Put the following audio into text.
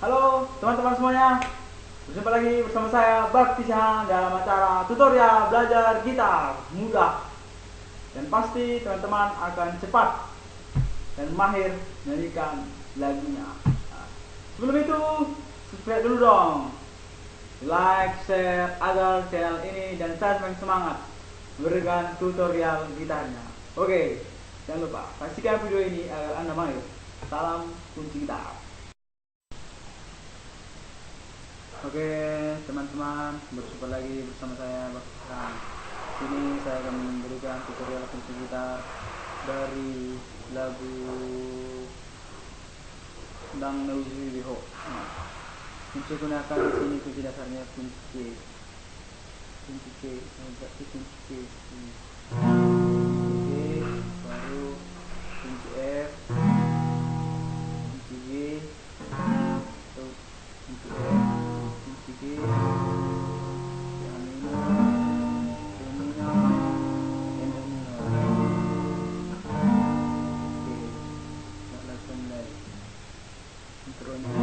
Halo teman-teman semuanya, berjumpa lagi bersama saya Bakti Sihan dalam acara tutorial belajar gitar mudah dan pasti teman-teman akan cepat dan mahir menyanyikan lagunya. Nah, sebelum itu subscribe dulu dong, like, share agar channel ini dan saya semakin semangat memberikan tutorial gitarnya. Oke, jangan lupa saksikan video ini agar Anda mahir. Salam kunci gitar. Oke teman-teman, berjumpa lagi bersama saya Bakti. Sini saya akan memberikan tutorial kunci gitar dari lagu Dang Nauzi Biho. Kunci gunakan di sini kunci dasarnya kunci C, kunci C, berarti kunci C. Kunci C, baru kunci F, kunci G, atau kunci F, kunci G, intronya